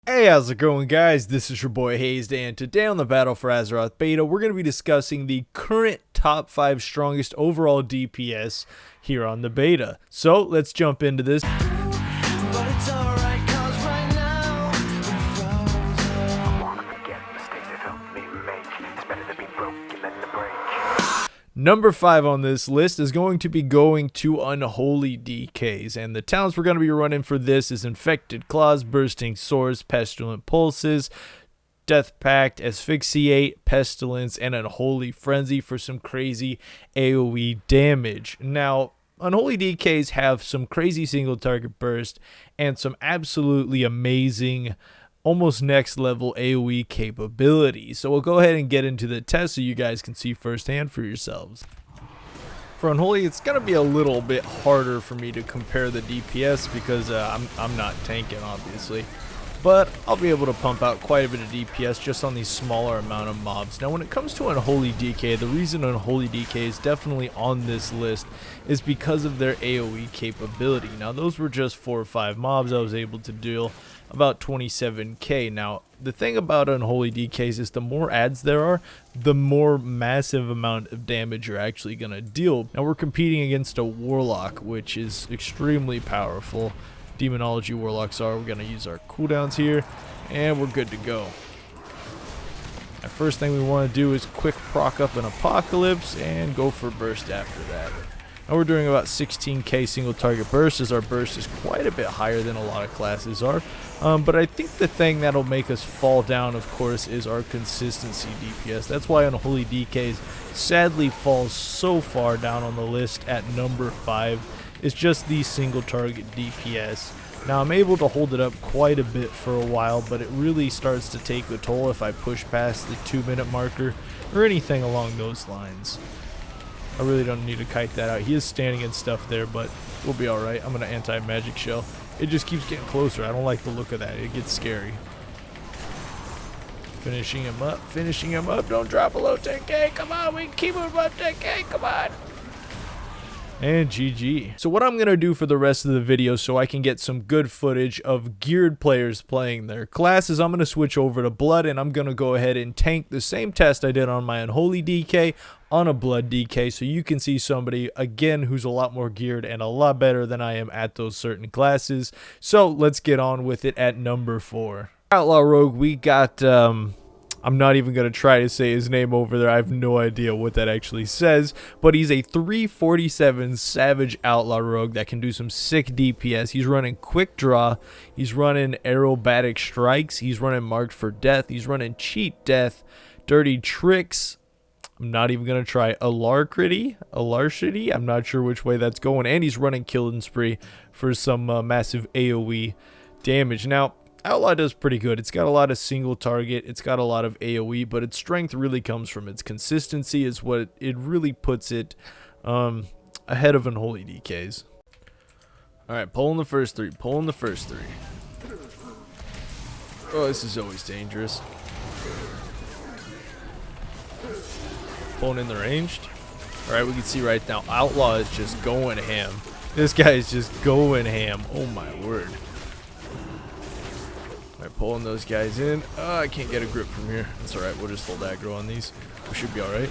Hey, how's it going, guys? This is your boy Hazed, and today on the Battle for Azeroth Beta, we're going to be discussing the current top 5 strongest overall DPS here on the beta. So, let's jump into this. But it's alright, 'cause right now we're frozen. I wanna forget mistakes that helped me make. It's better to be broken than to break. Number 5 on this list is going to be going to Unholy DKs, and the talents we're going to be running for this is Infected Claws, Bursting Swords, Pestilent Pulses, Death Pact, Asphyxiate, Pestilence, and Unholy Frenzy for some crazy AoE damage. Now, Unholy DKs have some crazy single target burst and some absolutely amazing, almost next level AoE capabilities. So we'll go ahead and get into the test so you guys can see firsthand for yourselves. For Unholy, it's going to be a little bit harder for me to compare the DPS because I'm not tanking, obviously. But I'll be able to pump out quite a bit of DPS just on these smaller amount of mobs. Now when it comes to Unholy DK, the reason Unholy DK is definitely on this list is because of their AoE capability. Now those were just 4 or 5 mobs I was able to deal about 27k. Now the thing about Unholy DKs is the more adds there are, the more massive amount of damage you're actually going to deal. Now we're competing against a Warlock, which is extremely powerful. Demonology Warlocks are. We're going to use our cooldowns here, and we're good to go. The first thing we want to do is quick proc up an Apocalypse and go for burst after that. Now we're doing about 16k single target burst, as our burst is quite a bit higher than a lot of classes are. But I think the thing that'll make us fall down, of course, is our consistency DPS. That's why Unholy DKs sadly falls so far down on the list at number 5. It's just the single target DPS. Now I'm able to hold it up quite a bit for a while, but it really starts to take a toll if I push past the 2-minute marker or anything along those lines. I really don't need to kite that out. He is standing and stuff there, but we'll be alright. I'm going to anti-magic shell. It just keeps getting closer. I don't like the look of that. It gets scary. Finishing him up. Finishing him up. Don't drop below 10k. Come on. We can keep him above 10k. Come on. And GG. So what I'm going to do for the rest of the video so I can get some good footage of geared players playing their classes, I'm going to switch over to Blood, and I'm going to go ahead and tank the same test I did on my Unholy DK on a Blood DK, so you can see somebody, again, who's a lot more geared and a lot better than I am at those certain classes. So let's get on with it at number 4. Outlaw Rogue, we got... I'm not even going to try to say his name over there. I have no idea what that actually says. But he's a 347 Savage Outlaw Rogue that can do some sick DPS. He's running Quick Draw. He's running Aerobatic Strikes. He's running Marked for Death. He's running Cheat Death. Dirty Tricks. I'm not even going to try Alarcity. I'm not sure which way that's going. And he's running Killing Spree for some massive AoE damage. Now, Outlaw does pretty good. It's got a lot of single target, it's got a lot of AoE, but its strength really comes from its consistency, is what it really puts it ahead of Unholy DKs. Alright, pulling the first 3, pulling the first 3. Oh, this is always dangerous. Pulling in the ranged. Alright, we can see right now, Outlaw is just going ham. This guy is just going ham. Oh my word. Alright, pulling those guys in. I can't get a grip from here. That's alright, we'll just hold aggro on these. We should be alright.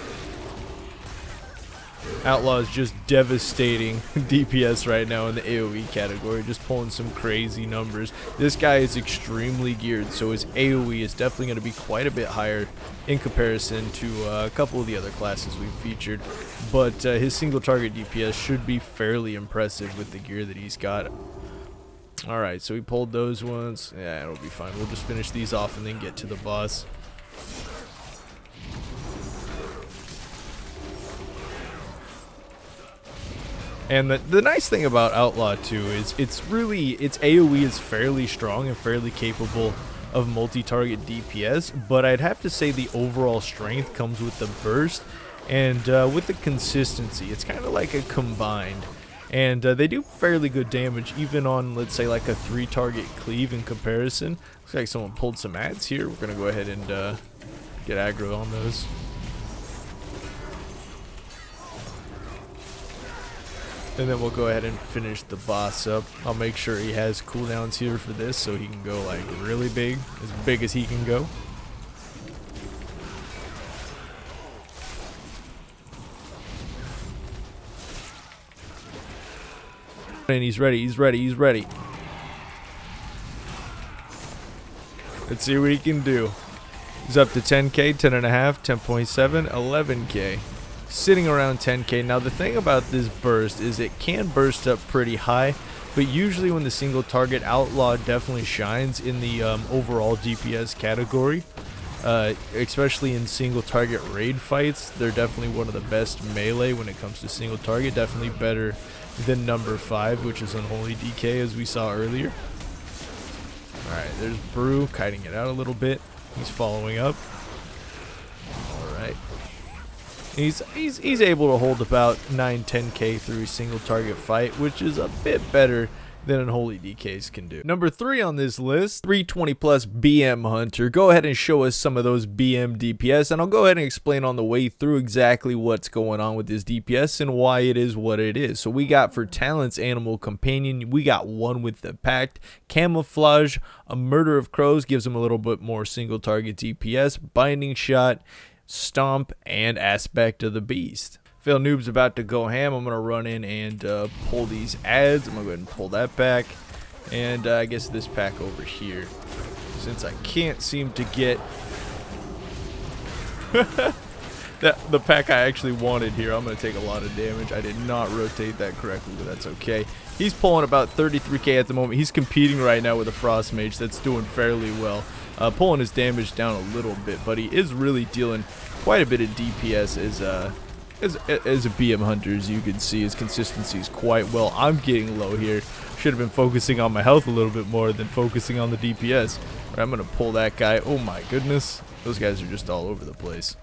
Outlaw is just devastating DPS right now in the AoE category, just pulling some crazy numbers. This guy is extremely geared, so his AoE is definitely going to be quite a bit higher in comparison to a couple of the other classes we've featured. But his single target DPS should be fairly impressive with the gear that he's got. Alright, so we pulled those ones. Yeah, it'll be fine. We'll just finish these off and then get to the boss. And the nice thing about Outlaw too is its AoE is fairly strong and fairly capable of multi-target DPS, but I'd have to say the overall strength comes with the burst and with the consistency. It's kind of like a combined. And they do fairly good damage even on, let's say, like a 3-target cleave in comparison. Looks like someone pulled some ads here. We're going to go ahead and get aggro on those. And then we'll go ahead and finish the boss up. I'll make sure he has cooldowns here for this so he can go like really big as he can go. And he's ready, he's ready, he's ready. Let's see what he can do. He's up to 10k, 10.5, 10.7, 11k. Sitting around 10k. Now the thing about this burst is it can burst up pretty high, but usually when the single target Outlaw definitely shines in the overall DPS category. Especially in single target raid fights, they're definitely one of the best melee when it comes to single target. Definitely better than number 5, which is Unholy DK, as we saw earlier. Alright, there's Brew kiting it out a little bit. He's following up. Alright. He's able to hold about 9-10k through a single target fight, which is a bit better than Unholy DKs can do. Number 3 on this list, 320 plus BM Hunter. Go ahead and show us some of those BM DPS, and I'll go ahead and explain on the way through exactly what's going on with this DPS and why it is what it is. So we got for talents Animal Companion, we got one with the Pact, Camouflage, a Murder of Crows gives him a little bit more single target DPS, Binding Shot, Stomp, and Aspect of the Beast. Phil Noob's about to go ham. I'm going to run in and pull these ads. I'm going to go ahead and pull that back. And I guess this pack over here. Since I can't seem to get the pack I actually wanted here, I'm going to take a lot of damage. I did not rotate that correctly, but that's okay. He's pulling about 33k at the moment. He's competing right now with a Frost Mage that's doing fairly well. Pulling his damage down a little bit, but he is really dealing quite a bit of DPS as a BM Hunter. As you can see, his consistency is quite well. I'm getting low here. Should have been focusing on my health a little bit more than focusing on the DPS. Right, I'm going to pull that guy. Oh my goodness. Those guys are just all over the place.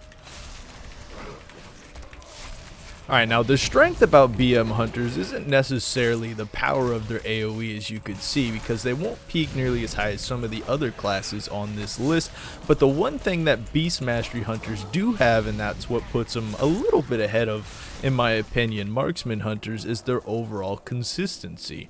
Alright, now the strength about BM Hunters isn't necessarily the power of their AoE, as you could see, because they won't peak nearly as high as some of the other classes on this list. But the one thing that Beast Mastery Hunters do have, and that's what puts them a little bit ahead of, in my opinion, Marksman Hunters, is their overall consistency.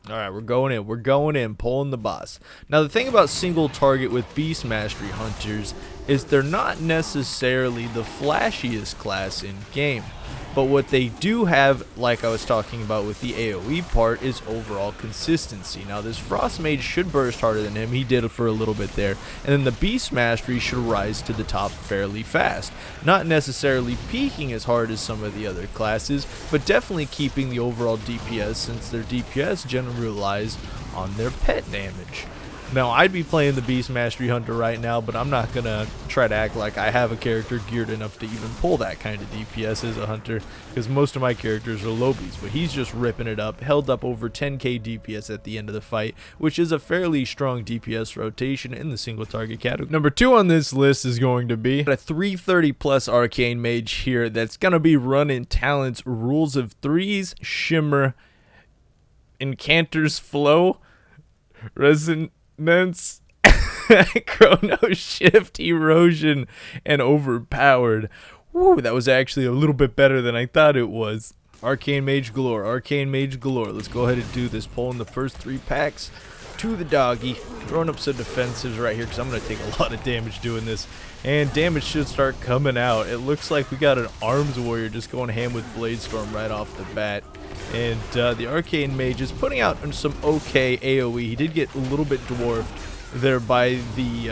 Alright, we're going in, pulling the boss. Now the thing about single target with Beast Mastery Hunters is they're not necessarily the flashiest class in game. But what they do have, like I was talking about with the AoE part, is overall consistency. Now this Frost Mage should burst harder than him. He did it for a little bit there. And then the Beast Mastery should rise to the top fairly fast. Not necessarily peaking as hard as some of the other classes, but definitely keeping the overall DPS, since their DPS generally relies on their pet damage. Now, I'd be playing the Beast Mastery Hunter right now, but I'm not going to try to act like I have a character geared enough to even pull that kind of DPS as a hunter, because most of my characters are lobies, but he's just ripping it up, held up over 10k DPS at the end of the fight, which is a fairly strong DPS rotation in the single target category. Number 2 on this list is going to be a 330 plus Arcane Mage here that's going to be running talents Rules of Threes, Shimmer, Incanter's Flow, Resonance, Chrono Shift, Erosion, and Overpowered. Woo, that was actually a little bit better than I thought it was. Arcane Mage galore, Arcane Mage galore. Let's go ahead and do this. Pulling the first 3 packs to the doggy. Throwing up some defensives right here because I'm going to take a lot of damage doing this. And damage should start coming out. It looks like we got an Arms Warrior just going ham with Bladestorm right off the bat. And the Arcane Mage is putting out some okay AoE. He did get a little bit dwarfed there by the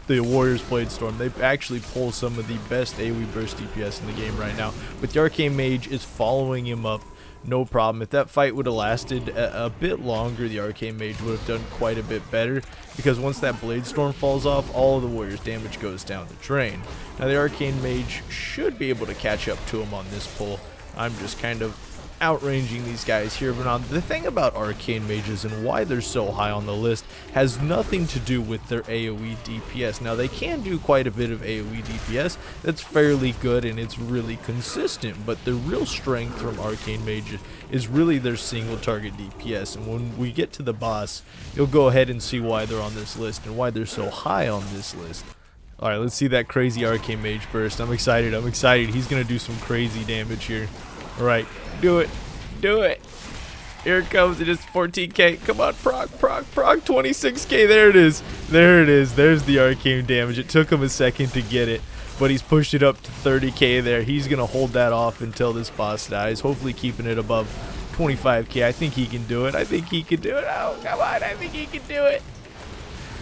the Warrior's Bladestorm. They actually pull some of the best AoE burst DPS in the game right now. But the Arcane Mage is following him up, no problem. If that fight would have lasted a bit longer, the Arcane Mage would have done quite a bit better, because once that Bladestorm falls off, all of the Warrior's damage goes down the drain. Now the Arcane Mage should be able to catch up to him on this pull. I'm just kind of outranging these guys here. But the thing about Arcane Mages and why they're so high on the list has nothing to do with their AoE DPS. Now they can do quite a bit of AoE DPS that's fairly good and it's really consistent, but the real strength from Arcane Mage is really their single target DPS. And when we get to the boss, you'll go ahead and see why they're on this list and why they're so high on this list. Alright, let's see that crazy Arcane Mage burst. I'm excited. He's going to do some crazy damage here. All right, do it. Do it. Here it comes. It is 14k. Come on, proc, 26k. There it is. There it is. There's the arcane damage. It took him a second to get it, but he's pushed it up to 30k there. He's going to hold that off until this boss dies, hopefully keeping it above 25k. I think he can do it. I think he can do it. Oh, come on. I think he can do it.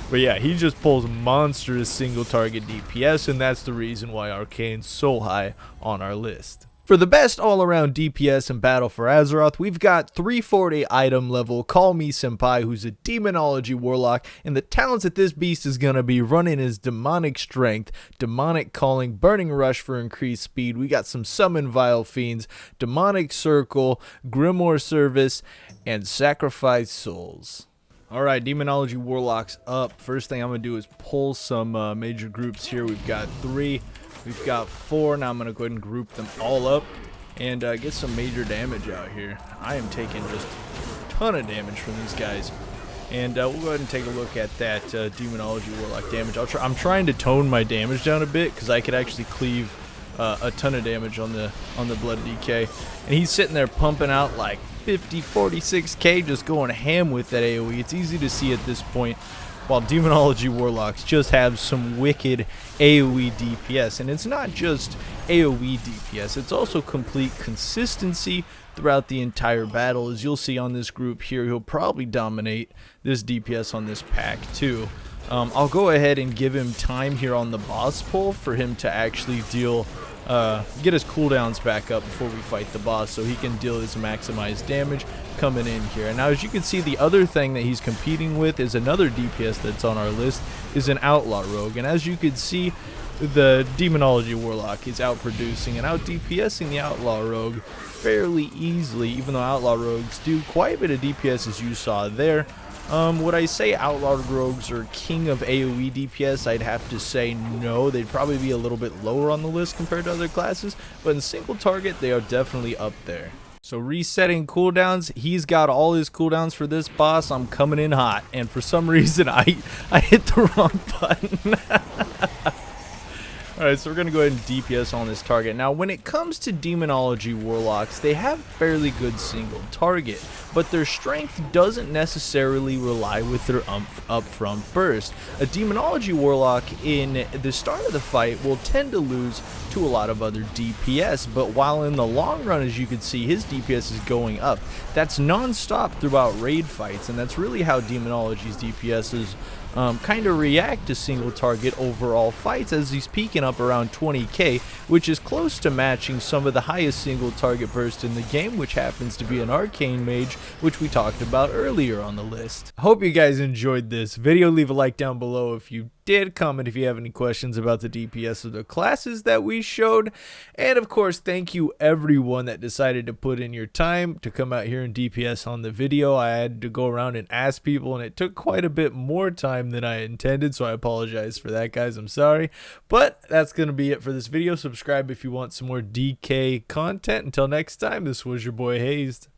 But yeah, he just pulls monstrous single target DPS, and that's the reason why Arcane's so high on our list. For the best all-around DPS in Battle for Azeroth, we've got 340 item level Call Me Senpai, who's a Demonology Warlock, and the talents that this beast is going to be running is Demonic Strength, Demonic Calling, Burning Rush for increased speed. We got some Summon Vile Fiends, Demonic Circle, Grimoire Service, and Sacrifice Souls. Alright, Demonology Warlock's up. First thing I'm going to do is pull some major groups here. We've got 3. We've got 4. Now I'm going to go ahead and group them all up and get some major damage out here. I am taking just a ton of damage from these guys. And we'll go ahead and take a look at that Demonology Warlock damage. I'm trying to tone my damage down a bit because I could actually cleave a ton of damage on the Blood DK. And he's sitting there pumping out like 50, 46k, just going ham with that AoE. It's easy to see at this point, while Demonology Warlocks just have some wicked AoE DPS. And it's not just AoE DPS, it's also complete consistency throughout the entire battle. As you'll see on this group here, he'll probably dominate this DPS on this pack too. I'll go ahead and give him time here on the boss pull for him to actually deal get his cooldowns back up before we fight the boss, so he can deal his maximized damage coming in here. And now, as you can see, the other thing that he's competing with is another DPS that's on our list, is an Outlaw Rogue. And as you can see, the Demonology Warlock is outproducing and out DPSing the Outlaw Rogue fairly easily, even though Outlaw Rogues do quite a bit of DPS, as you saw there. Would I say Outlaw Rogues are king of AoE DPS? I'd have to say no. They'd probably be a little bit lower on the list compared to other classes, but in single target, they are definitely up there. So resetting cooldowns, he's got all his cooldowns for this boss. I'm coming in hot, and for some reason, I hit the wrong button. Alright, so we're going to go ahead and DPS on this target. Now, when it comes to Demonology Warlocks, they have fairly good single target, but their strength doesn't necessarily rely with their upfront burst. A Demonology Warlock in the start of the fight will tend to lose to a lot of other DPS, but while in the long run, as you can see, his DPS is going up. That's non-stop throughout raid fights, and that's really how Demonology's DPS is kind of react to single target overall fights, as he's peaking up around 20k, which is close to matching some of the highest single target burst in the game, which happens to be an Arcane Mage, which we talked about earlier on the list. I hope you guys enjoyed this video. Leave a like down below if you did. Comment if you have any questions about the DPS of the classes that we showed. And of course, thank you everyone that decided to put in your time to come out here and DPS on the video. I had to go around and ask people, and it took quite a bit more time than I intended, so I apologize for that, guys. I'm sorry. But that's going to be it for this video. Subscribe if you want some more DK content. Until next time, this was your boy Hazed.